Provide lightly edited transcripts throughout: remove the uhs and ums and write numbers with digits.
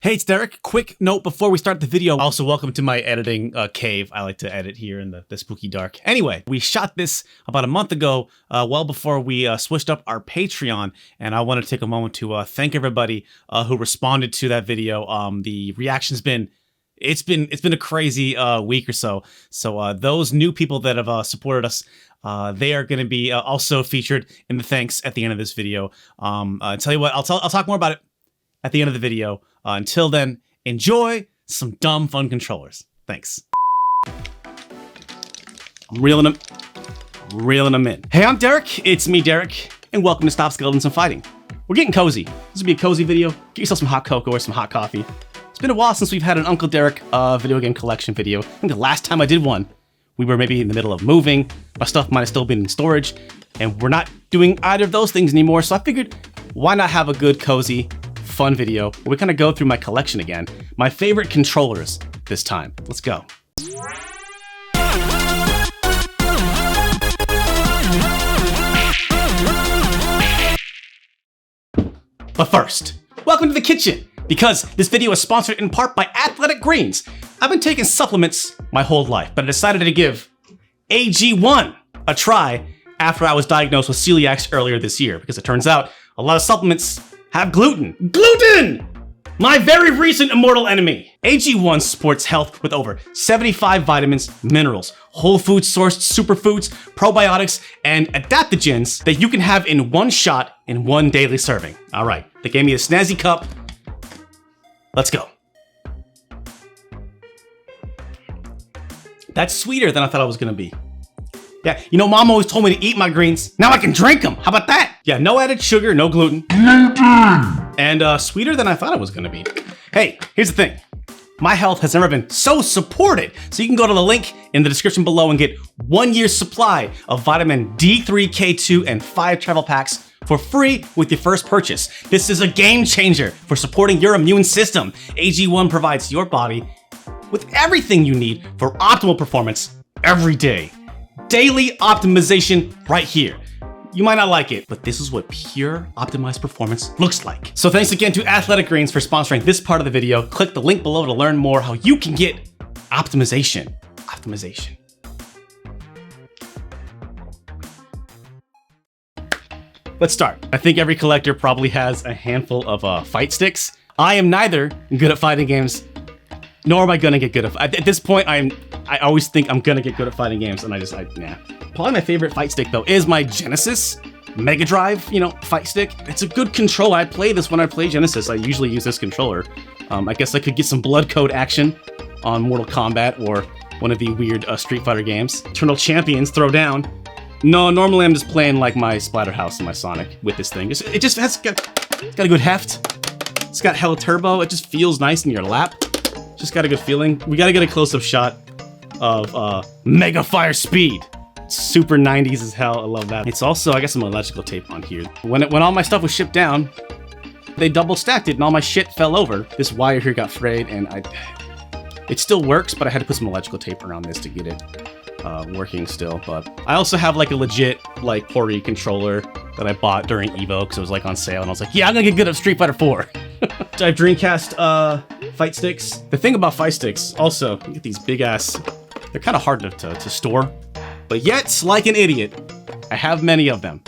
Hey, it's Derek. Quick note before we start the video. Also, welcome to my editing cave. I like to edit here in the spooky dark. Anyway, we shot this about a month ago, well before we switched up our Patreon, and I want to take a moment to thank everybody who responded to that video. The reaction's been a crazy week or so. So those new people that have supported us, they are going to be also featured in the thanks at the end of this video. Tell you what, I'll talk more about it at the end of the video. Until then, enjoy some dumb fun controllers. Thanks. I'm reeling them in. Hey, I'm Derek. It's me, Derek, and welcome to Stop Skeletons and Fighting. We're getting cozy. This will be a cozy video. Get yourself some hot cocoa or some hot coffee. It's been a while since we've had an Uncle Derek video game collection video. I think the last time I did one, we were maybe in the middle of moving. My stuff might have still been in storage, and we're not doing either of those things anymore. So I figured, why not have a good, cozy, fun video where we kind of go through my collection again. My favorite controllers this time. Let's go. But first, welcome to the kitchen, because this video is sponsored in part by Athletic Greens. I've been taking supplements my whole life, but I decided to give AG1 a try after I was diagnosed with celiac earlier this year, because it turns out a lot of supplements have gluten. Gluten! My very recent immortal enemy. AG1 supports health with over 75 vitamins, minerals, whole food sourced superfoods, probiotics, and adaptogens that you can have in one shot in one daily serving. All right, they gave me a snazzy cup. Let's go. That's sweeter than I thought it was gonna be. Yeah, you know, Mom always told me to eat my greens. Now I can drink them. How about that? Yeah, no added sugar, no gluten. And sweeter than I thought it was gonna be. Hey, here's the thing. My health has never been so supported. So you can go to the link in the description below and get 1 year's supply of vitamin D3, K2, and 5 travel packs for free with your first purchase. This is a game changer for supporting your immune system. AG1 provides your body with everything you need for optimal performance every day. Daily optimization right here. You might not like it, but this is what pure optimized performance looks like. So thanks again to Athletic Greens for sponsoring this part of the video. Click the link below to learn more how you can get optimization. Let's start. I think every collector probably has a handful of fight sticks. I am neither good at fighting games, nor am I gonna get good at this point. I always think I'm gonna get good at fighting games, and nah. Probably my favorite fight stick though is my Genesis Mega Drive, fight stick. It's a good controller. I play this when I play Genesis. I usually use this controller. I guess I could get some blood code action on Mortal Kombat or one of the weird Street Fighter games. Eternal Champions, throw down. No, normally I'm just playing like my Splatterhouse and my Sonic with this thing. It's got a good heft. It's got hella turbo. It just feels nice in your lap. Just got a good feeling. We gotta get a close-up shot of Mega Fire Speed. Super 90s as hell. I love that. It's also, I got some electrical tape on here. When all my stuff was shipped down, they double stacked it and all my shit fell over. This wire here got frayed and it still works, but I had to put some electrical tape around this to get it working still. But I also have like a legit like Pori controller that I bought during Evo because it was like on sale, and I was like, yeah, I'm gonna get good at Street Fighter 4. I have Dreamcast fight sticks. The thing about fight sticks, also, you get these big ass, they're kind of hard to store, but yet, like an idiot, I have many of them.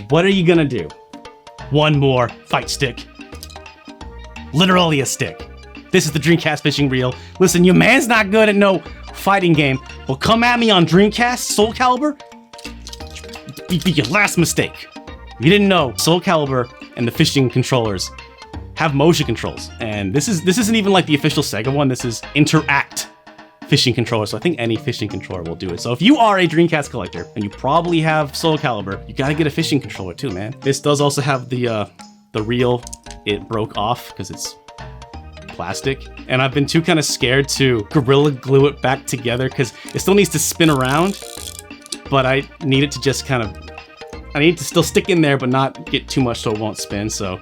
What are you gonna do? One more fight stick. Literally a stick. This is the Dreamcast fishing reel. Listen, your man's not good at no fighting game. Well, come at me on Dreamcast, Soul Calibur. Be your last mistake. You didn't know Soul Calibur and the fishing controllers have motion controls, and this isn't even like the official Sega one. This is Interact fishing controller, so I think any fishing controller will do it. So if you are a Dreamcast collector and you probably have Soul Calibur, you gotta get a fishing controller too, man. This does also have the reel. It broke off because it's plastic, and I've been too kind of scared to Gorilla Glue it back together because it still needs to spin around, but I need it to just I need to still stick in there but not get too much so it won't spin, so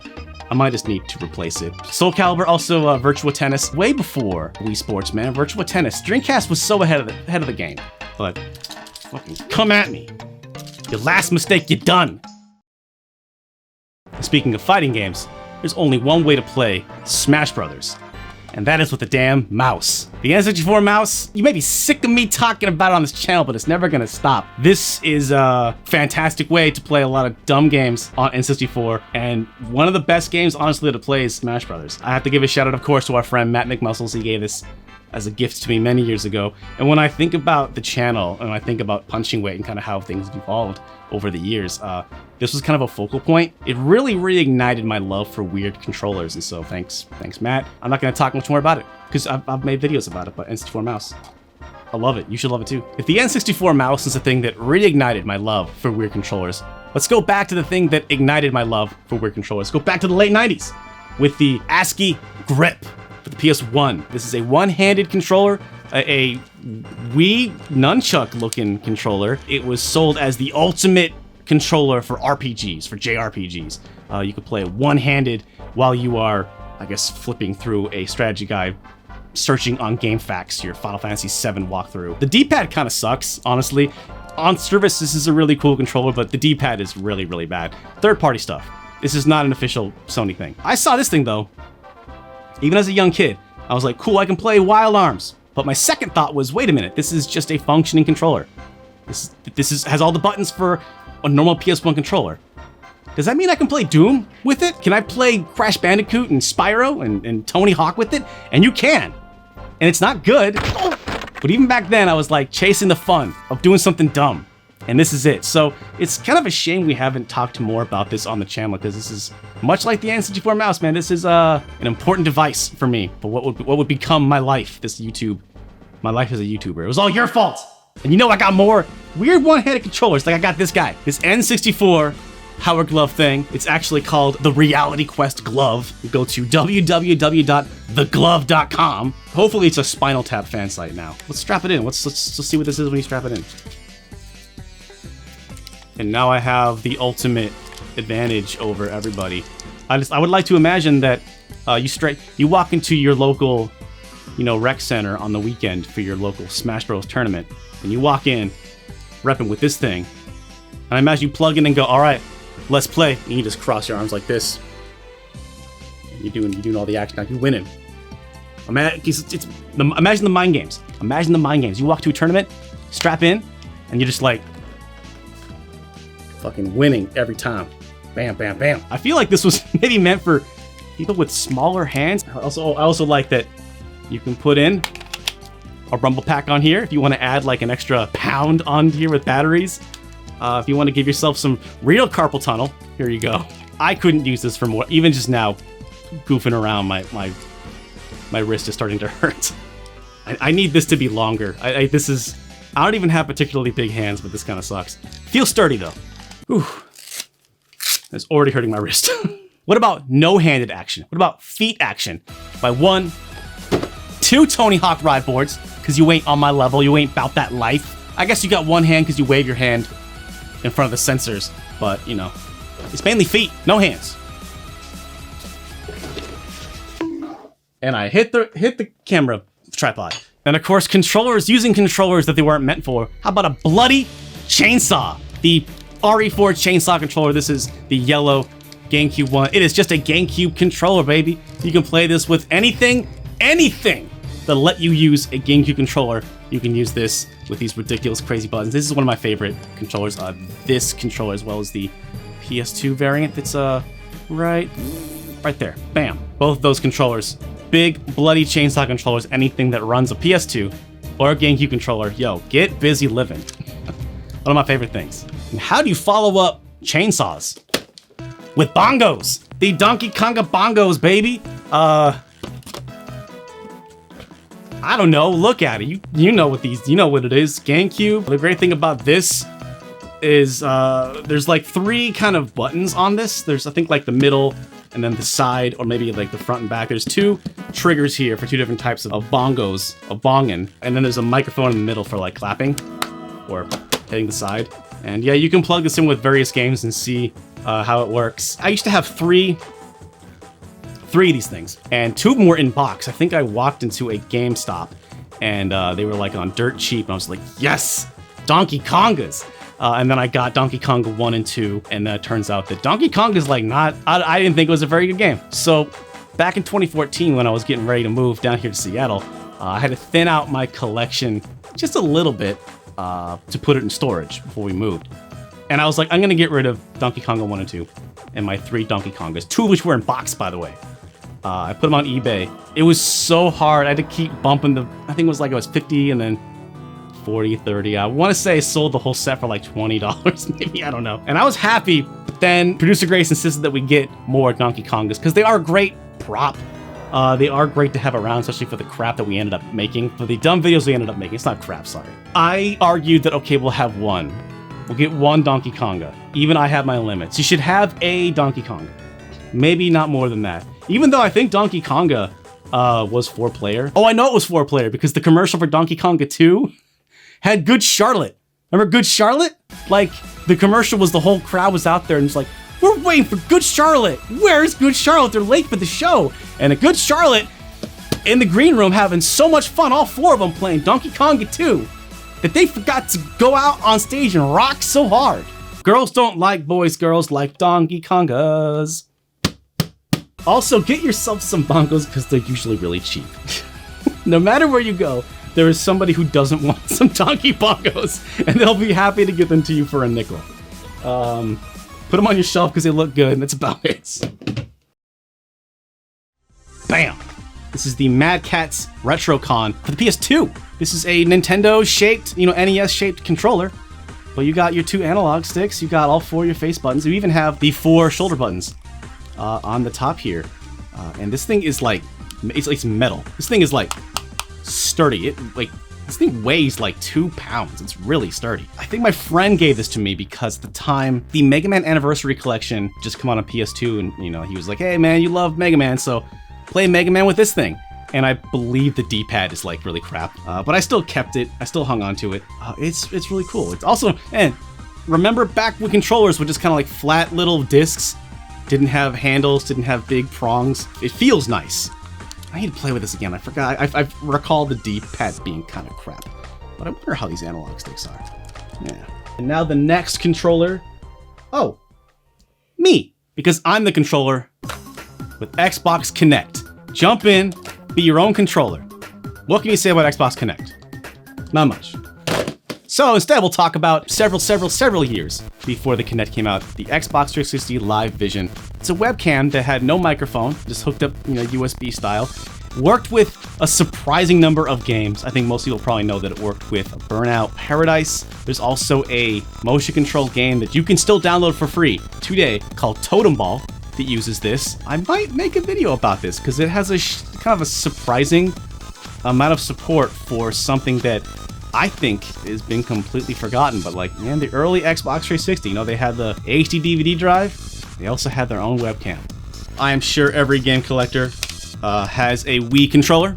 I might just need to replace it. Soul Calibur, also Virtua Tennis, way before Wii Sports, man. Virtua Tennis. Dreamcast was so ahead of the game, but fucking come at me. Your last mistake, you're done. Speaking of fighting games, there's only one way to play Smash Brothers. And that is with the damn mouse. The N64 mouse, you may be sick of me talking about it on this channel, but it's never gonna stop. This is a fantastic way to play a lot of dumb games on N64, and one of the best games, honestly, to play is Smash Brothers. I have to give a shout out, of course, to our friend Matt McMuscles. He gave this as a gift to me many years ago. And when I think about the channel, and I think about punching weight and kind of how things have evolved over the years, this was kind of a focal point. It really reignited my love for weird controllers, and so thanks Matt. I'm not going to talk much more about it, because I've made videos about it, but N64 mouse. I love it. You should love it too. If the N64 mouse is the thing that reignited my love for weird controllers, let's go back to the thing that ignited my love for weird controllers. Go back to the late 90s with the ASCII Grip for the PS1. This is a one-handed controller, a Wii nunchuck-looking controller. It was sold as the ultimate controller for RPGs, for JRPGs. You could play one-handed while you are, I guess, flipping through a strategy guide, searching on GameFAQs, your Final Fantasy VII walkthrough. The D-pad kind of sucks, honestly. On service, this is a really cool controller, but the D-pad is really, really bad. Third-party stuff. This is not an official Sony thing. I saw this thing, though. Even as a young kid, I was like, cool, I can play Wild Arms. But my second thought was, wait a minute, this is just a functioning controller. This has all the buttons for a normal PS1 controller. Does that mean I can play Doom with it? Can I play Crash Bandicoot and Spyro and Tony Hawk with it? And you can. And it's not good. But even back then, I was like chasing the fun of doing something dumb. And this is it. So it's kind of a shame we haven't talked more about this on the channel, because this is much like the N64 mouse, man. This is an important device for me. But what would become my life, this YouTube, my life as a YouTuber. It was all your fault. And you know I got more weird one-handed controllers. Like I got this guy, this N64 Power Glove thing. It's actually called the Reality Quest Glove. You go to www.theglove.com. Hopefully it's a Spinal Tap fan site now. Let's strap it in. Let's see what this is when you strap it in. And now I have the ultimate advantage over everybody. I would like to imagine that you walk into your local, rec center on the weekend for your local Smash Bros tournament, and you walk in repping with this thing. And I imagine you plug in and go, all right, let's play. And you just cross your arms like this. And you're doing all the action. Now you're winning. Imagine the mind games. Imagine the mind games. You walk to a tournament, strap in, and you're just like fucking winning every time. Bam, bam, bam. I feel like this was maybe meant for people with smaller hands. I also like that you can put in a rumble pack on here if you want to add like an extra pound on here with batteries. If you want to give yourself some real carpal tunnel, here you go. I couldn't use this for more. Even just now, goofing around, my wrist is starting to hurt. I need this to be longer. I don't even have particularly big hands, but this kind of sucks. Feels sturdy though. Whew. It's already hurting my wrist. What about no-handed action? What about feet action? By 1, 2 Tony Hawk ride boards, because you ain't on my level, you ain't about that life. I guess you got one hand because you wave your hand in front of the sensors, but it's mainly feet, no hands. And I hit the camera tripod. And of course, using controllers that they weren't meant for. How about a bloody chainsaw? The RE4 chainsaw controller. This is the yellow GameCube one. It is just a GameCube controller, baby. You can play this with anything that let you use a GameCube controller. You can use this with these ridiculous, crazy buttons. This is one of my favorite controllers. This controller, as well as the PS2 variant. That's right there. Bam. Both of those controllers. Big, bloody chainsaw controllers. Anything that runs a PS2 or a GameCube controller. Yo, get busy living. One of my favorite things. And how do you follow up chainsaws? With bongos. The Donkey Konga bongos, baby. I don't know. Look at it. You know what these. You know what it is. GameCube. The great thing about this is there's like 3 kind of buttons on this. There's I think like the middle and then the side, or maybe like the front and back. There's 2 triggers here for 2 different types of bongos, of bonging, and then there's a microphone in the middle for like clapping or hitting the side. And yeah, you can plug this in with various games and see how it works. I used to have 3 of these things, and 2 of them were in box. I think I walked into a GameStop, and they were like on dirt cheap, and I was like, yes, Donkey Kongas. And then I got Donkey Kong 1 and 2, and then it turns out that Donkey Kong is like not, I didn't think it was a very good game. So back in 2014, when I was getting ready to move down here to Seattle, I had to thin out my collection just a little bit to put it in storage before we moved. And I was like, I'm gonna get rid of Donkey Kong 1 and 2 and my 3 Donkey Kongas, 2 of which were in box, by the way. I put them on eBay. It was so hard. I had to keep bumping I think it was 50 and then 40, 30. I want to say I sold the whole set for like $20, maybe, I don't know. And I was happy, but then Producer Grace insisted that we get more Donkey Kongas because they are a great prop. They are great to have around, especially for the crap that we ended up making. For the dumb videos we ended up making. It's not crap, sorry. I argued that, okay, we'll have one. We'll get 1 Donkey Konga. Even I have my limits. You should have a Donkey Konga. Maybe not more than that. Even though I think Donkey Konga was 4-player. Oh, I know it was 4-player because the commercial for Donkey Konga 2 had Good Charlotte. Remember Good Charlotte? Like, the commercial was the whole crowd was out there and it's like, we're waiting for Good Charlotte. Where's Good Charlotte? They're late for the show. And a Good Charlotte in the green room having so much fun, all 4 of them playing Donkey Konga 2, that they forgot to go out on stage and rock so hard. Girls don't like boys, girls like Donkey Kongas. Also, get yourself some bongos because they're usually really cheap. No matter where you go, there is somebody who doesn't want some donkey bongos, and they'll be happy to give them to you for a nickel. Put them on your shelf because they look good, and that's about it. Bam! This is the Mad Catz Retro Con for the PS2. This is a Nintendo-shaped, NES-shaped controller. But you got your 2 analog sticks, you got all 4 of your face buttons, you even have the 4 shoulder buttons on the top here. And this thing is like, it's metal. This thing is like sturdy. This thing weighs like 2 pounds. It's really sturdy. I think my friend gave this to me because at the time, the Mega Man Anniversary Collection just come out on PS2, and he was like, hey man, you love Mega Man, so play Mega Man with this thing. And I believe the D-pad is like really crap, but I still kept it. I still hung on to it. It's really cool. It's also, and remember back when controllers were just kind of like flat little discs, didn't have handles, didn't have big prongs. It feels nice. I need to play with this again. I forgot. I recall the D-pad being kind of crap, but I wonder how these analog sticks are. Yeah. And now the next controller. Oh, me, because I'm the controller with Xbox Connect. Jump in, be your own controller. What can you say about Xbox Connect? Not much. So instead, we'll talk about several years before the Kinect came out. The Xbox 360 Live Vision. It's a webcam that had no microphone, just hooked up, USB style. Worked with a surprising number of games. I think most people probably know that it worked with Burnout Paradise. There's also a motion control game that you can still download for free today called Totem Ball that uses this. I might make a video about this because it has a kind of a surprising amount of support for something that I think has been completely forgotten. But like, man, the early Xbox 360, they had the HD DVD drive. They also had their own webcam. I am sure every game collector has a Wii controller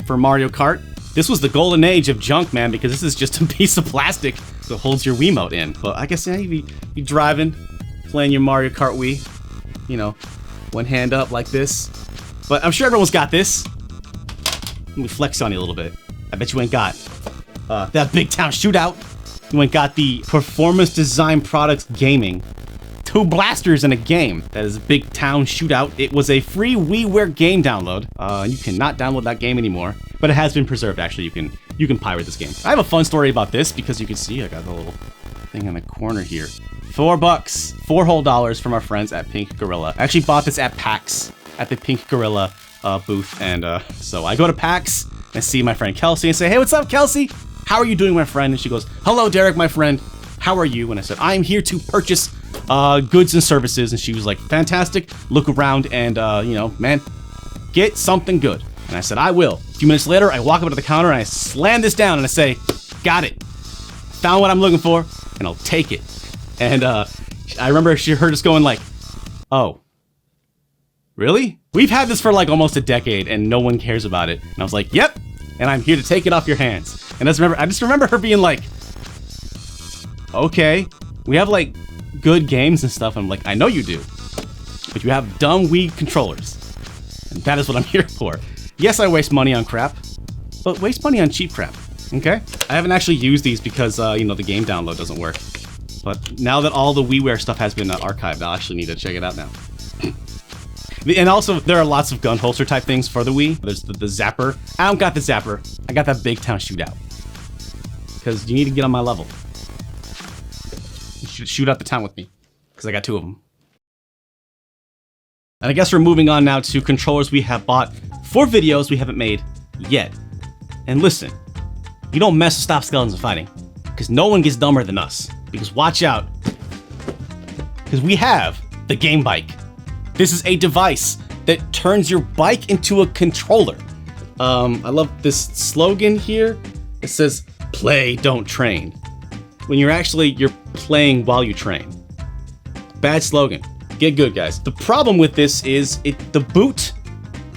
for Mario Kart. This was the golden age of junk, man, because this is just a piece of plastic that holds your Wiimote in. But I guess you'd be driving, playing your Mario Kart Wii, one hand up like this. But I'm sure everyone's got this. Let me flex on you a little bit. I bet you ain't got that Big Town Shootout. You ain't got the Performance Design Products Gaming. 2 blasters in a game. That is Big Town Shootout. It was a free WiiWare game download. You cannot download that game anymore, but it has been preserved. Actually, you can pirate this game. I have a fun story about this because you can see I got the little thing in the corner here. $4, $4 whole from our friends at Pink Gorilla. I actually bought this at PAX at the Pink Gorilla booth, and so I go to PAX and see my friend Kelsey and say, hey, what's up, Kelsey? How are you doing, my friend? And she goes, hello, Derek, my friend. How are you? And I said, I'm here to purchase goods and services. And she was like, fantastic. Look around and, man, get something good. And I said, I will. A few minutes later, I walk up to the counter and I slam this down and I say, got it. Found what I'm looking for and I'll take it. And I remember she heard us going like, oh, really? We've had this for like almost a decade and no one cares about it. And I was like, yep. And I'm here to take it off your hands. And I just remember her being like, okay, we have like good games and stuff. I'm like, I know you do, but you have dumb Wii controllers. And that is what I'm here for. Yes, I waste money on crap, but waste money on cheap crap. Okay. I haven't actually used these because, you know, the game download doesn't work. But now that all the WiiWare stuff has been archived, I'll actually need to check it out now. And also, there are lots of gun holster type things for the Wii. There's the Zapper. I don't got the Zapper. I got that Big Town Shootout. Because you need to get on my level. Shoot out the town with me. Because I got 2 of them. And I guess we're moving on now to controllers we have bought for videos we haven't made yet. And listen, you don't mess with Stop Skeletons in Fighting. Because no one gets dumber than us. Because watch out. Because we have the Game Bike. This is a device that turns your bike into a controller. I love this slogan here. It says, play, don't train. When you're playing while you train. Bad slogan. Get good, guys. The problem with this is the boot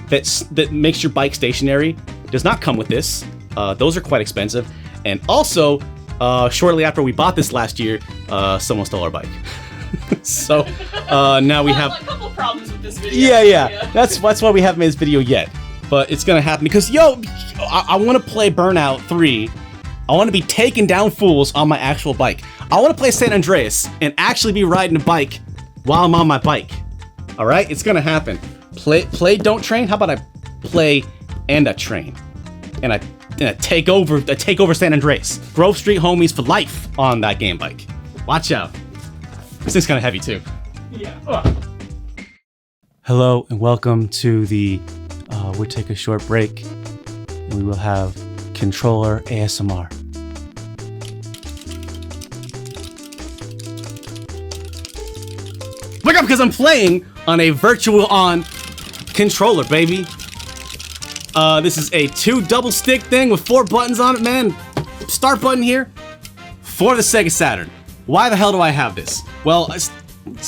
that makes your bike stationary does not come with this. Those are quite expensive. And also, shortly after we bought this last year, someone stole our bike. So now we have a couple problems with this video. Yeah. That's why we haven't made this video yet. But it's gonna happen because I want to play Burnout 3. I want to be taking down fools on my actual bike. I want to play San Andreas and actually be riding a bike while I'm on my bike. All right, it's gonna happen. Play, don't train. How about I play and I train, and I take over San Andreas. Grove Street homies for life on that game bike. Watch out. This thing's kind of heavy too. Yeah. Hello and welcome to the. We'll take a short break, and we will have controller ASMR. Wake up, because I'm playing on a virtual on controller, baby. This is a 2 double stick thing with 4 buttons on it, man. Start button here for the Sega Saturn. Why the hell do I have this? Well, it's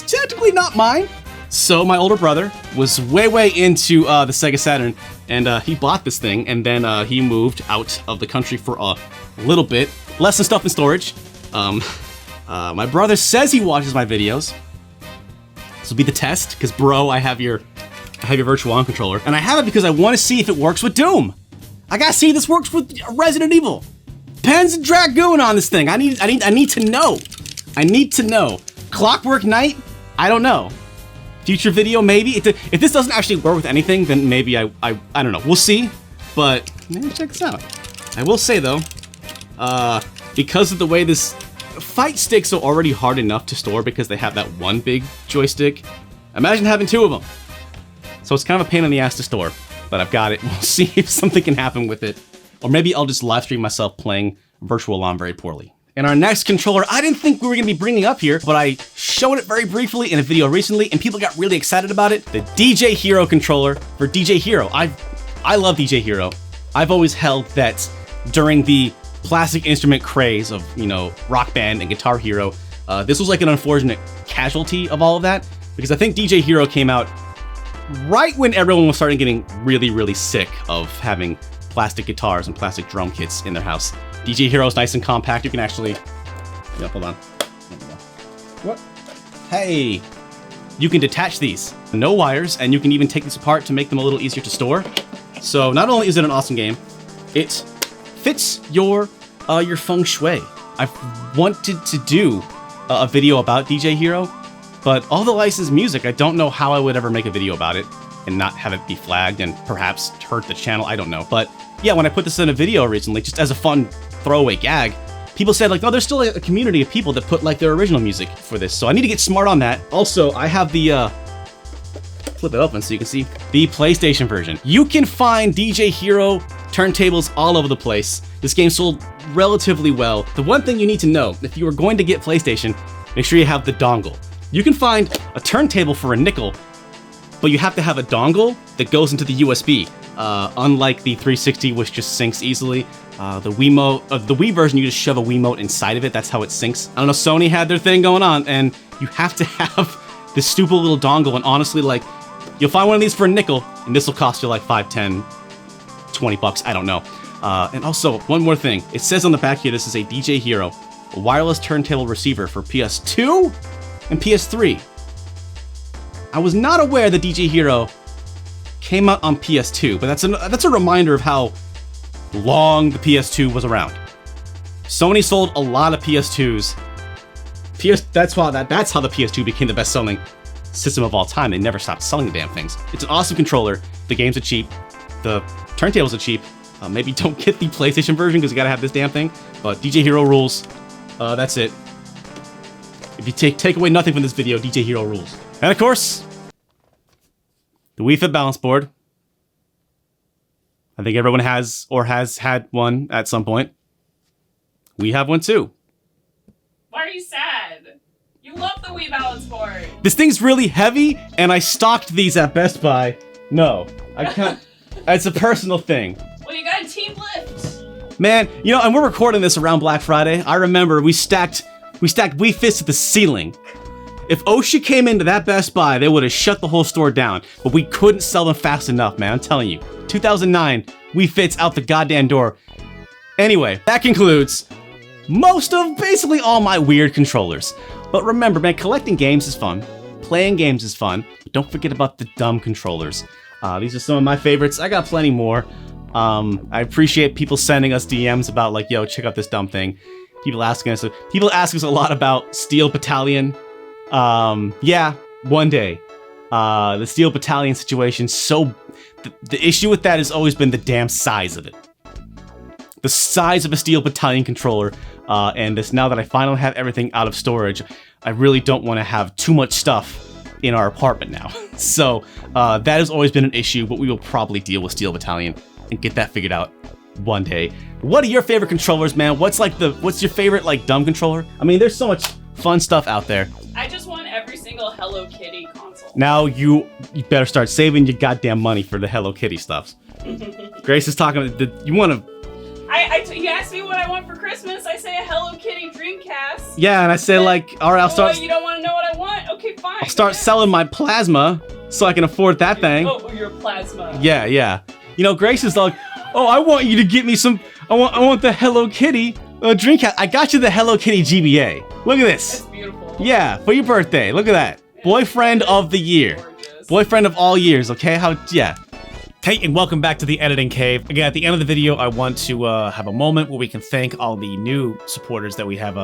technically not mine. So my older brother was way into the Sega Saturn, and he bought this thing, and then he moved out of the country for a little bit. Less than stuff in storage. My brother says he watches my videos. This will be the test, because bro, I have your Virtual On controller, and I have it because I want to see if it works with Doom. I gotta see if this works with Resident Evil. Panzer Dragoon on this thing. I need to know. I need to know. Clockwork Knight? I don't know. Future video, maybe? If this doesn't actually work with anything, then maybe I don't know. We'll see, but maybe check this out. I will say though, because of the way this fight sticks are already hard enough to store because they have that one big joystick. Imagine having 2 of them. So it's kind of a pain in the ass to store, but I've got it. We'll see if something can happen with it. Or maybe I'll just live stream myself playing Virtual On very poorly. And our next controller, I didn't think we were gonna be bringing up here, but I showed it very briefly in a video recently, and people got really excited about it. The DJ Hero controller for DJ Hero. I love DJ Hero. I've always held that during the plastic instrument craze of, you know, Rock Band and Guitar Hero, this was like an unfortunate casualty of all of that, because I think DJ Hero came out right when everyone was starting getting really sick of having plastic guitars and plastic drum kits in their house. DJ Hero is nice and compact. You can actually, yeah, hold on. What? Hey, you can detach these. No wires, and you can even take these apart to make them a little easier to store. So not only is it an awesome game, it fits your feng shui. I've wanted to do a video about DJ Hero, but all the licensed music, I don't know how I would ever make a video about it and not have it be flagged and perhaps hurt the channel. I don't know. But yeah, when I put this in a video recently, just as a fun throwaway gag, people said like, oh, there's still a community of people that put like their original music for this. So I need to get smart on that. Also, I have the, flip it open so you can see the PlayStation version. You can find DJ Hero turntables all over the place. This game sold relatively well. The one thing you need to know, if you are going to get PlayStation, make sure you have the dongle. You can find a turntable for a nickel, but you have to have a dongle that goes into the USB. Unlike the 360, which just syncs easily. The Wii version, you just shove a Wiimote inside of it. That's how it syncs. I don't know, Sony had their thing going on, and you have to have this stupid little dongle, and honestly, like, you'll find one of these for a nickel, and this will cost you like 5, 10, 20 bucks, I don't know. And also, one more thing. It says on the back here, this is a DJ Hero, a wireless turntable receiver for PS2 and PS3. I was not aware that DJ Hero came out on PS2, but that's a reminder of how long the PS2 was around. Sony sold a lot of PS2s. That's how the PS2 became the best-selling system of all time. They never stopped selling the damn things. It's an awesome controller. The games are cheap. The turntables are cheap. Maybe don't get the PlayStation version because you gotta have this damn thing. But DJ Hero rules. That's it. If you take away nothing from this video, DJ Hero rules. And of course, the Wii Fit Balance Board. I think everyone has or has had one at some point. We have one too. Why are you sad? You love the Wii Balance Board. This thing's really heavy, and I stocked these at Best Buy. No, I can't. It's a personal thing. Well, you got a team lift. Man, you know, and we're recording this around Black Friday. I remember we stacked Wii Fits to the ceiling. If OSHA came into that Best Buy, they would have shut the whole store down. But we couldn't sell them fast enough, man. I'm telling you. 2009, Wii Fits out the goddamn door. Anyway, that concludes most of basically all my weird controllers. But remember, man, collecting games is fun. Playing games is fun. But don't forget about the dumb controllers. These are some of my favorites. I got plenty more. I appreciate people sending us DMs about like, yo, check out this dumb thing. People ask us a lot about Steel Battalion. Yeah, one day. The Steel Battalion situation, the issue with that has always been the damn size of it. The size of a Steel Battalion controller, and now that I finally have everything out of storage, I really don't want to have too much stuff in our apartment now. So, that has always been an issue, but we will probably deal with Steel Battalion and get that figured out one day. What are your favorite controllers, man? What's your favorite, like, dumb controller? I mean, there's so much fun stuff out there. I just want every single Hello Kitty console. Now you better start saving your goddamn money for the Hello Kitty stuffs. Grace is talking, you want to... You asked me what I want for Christmas, I say a Hello Kitty Dreamcast. Yeah, and I say like, alright, I'll start... You don't want to know what I want? Okay, fine. I'll start selling my plasma so I can afford that thing. Oh, your plasma. Yeah, yeah. You know, Grace is like, oh, I want you to get me some... I want the Hello Kitty Dreamcast. I got you the Hello Kitty GBA. Look at this. That's beautiful. Yeah, for your birthday. Look at that. Boyfriend of the year. Gorgeous. Boyfriend of all years, okay? Yeah. Hey, and welcome back to the Editing Cave. Again, at the end of the video, I want to have a moment where we can thank all the new supporters that we have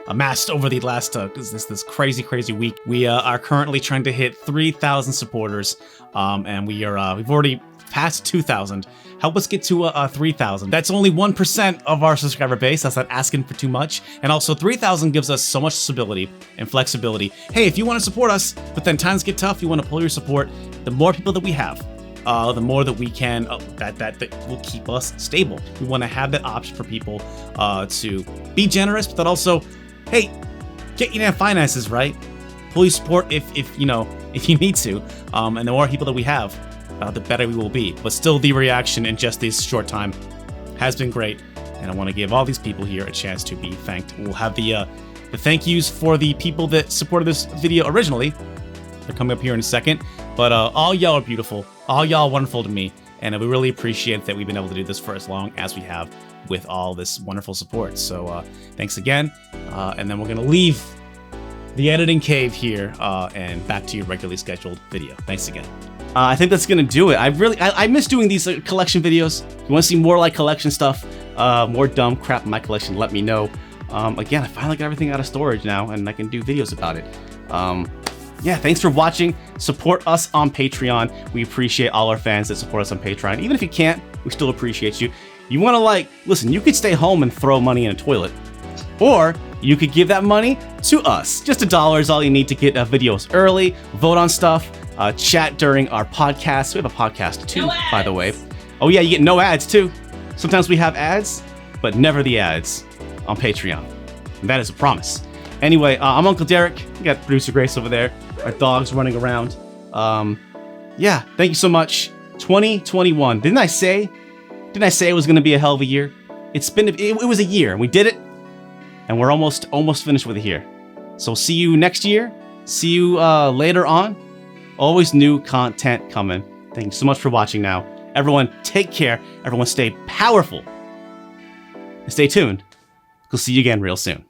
amassed over the last this crazy week. We are currently trying to hit 3,000 supporters, and we've already passed 2,000. Help us get to 3,000. That's only 1% of our subscriber base. That's not asking for too much. And also 3,000 gives us so much stability and flexibility. Hey, if you want to support us, but then times get tough, you want to pull your support, the more people that we have, the more that we can, that will keep us stable. We want to have that option for people to be generous, but also, hey, get your damn finances right. Pull your support if you need to. And the more people that we have, the better we will be. But still, the reaction in just this short time has been great, and I want to give all these people here a chance to be thanked. We'll have the thank yous for the people that supported this video originally. They're coming up here in a second, but all y'all are beautiful. All y'all are wonderful to me, and we really appreciate that we've been able to do this for as long as we have with all this wonderful support. So thanks again, and then we're gonna leave the editing cave here and back to your regularly scheduled video. Thanks again. I think that's gonna do it. I miss doing these collection videos. If you want to see more like collection stuff, more dumb crap in my collection, let me know. Again, I finally got everything out of storage now, and I can do videos about it. Yeah, thanks for watching. Support us on Patreon. We appreciate all our fans that support us on Patreon. Even if you can't, we still appreciate you. You want to listen, you could stay home and throw money in a toilet. Or you could give that money to us. Just $1 is all you need to get videos early, vote on stuff, chat during our podcast. We have a podcast too, by the way. Oh yeah, you get no ads too. Sometimes we have ads, but never the ads on Patreon. And that is a promise. Anyway, I'm Uncle Derek. We got producer Grace over there. Our dog's running around. Yeah, thank you so much. 2021. Didn't I say it was gonna be a hell of a year? It was a year, and we did it. And we're almost finished with it here. So see you next year. See you later on. Always new content coming. Thank you so much for watching now. Everyone, take care. Everyone stay powerful. And stay tuned. We'll see you again real soon.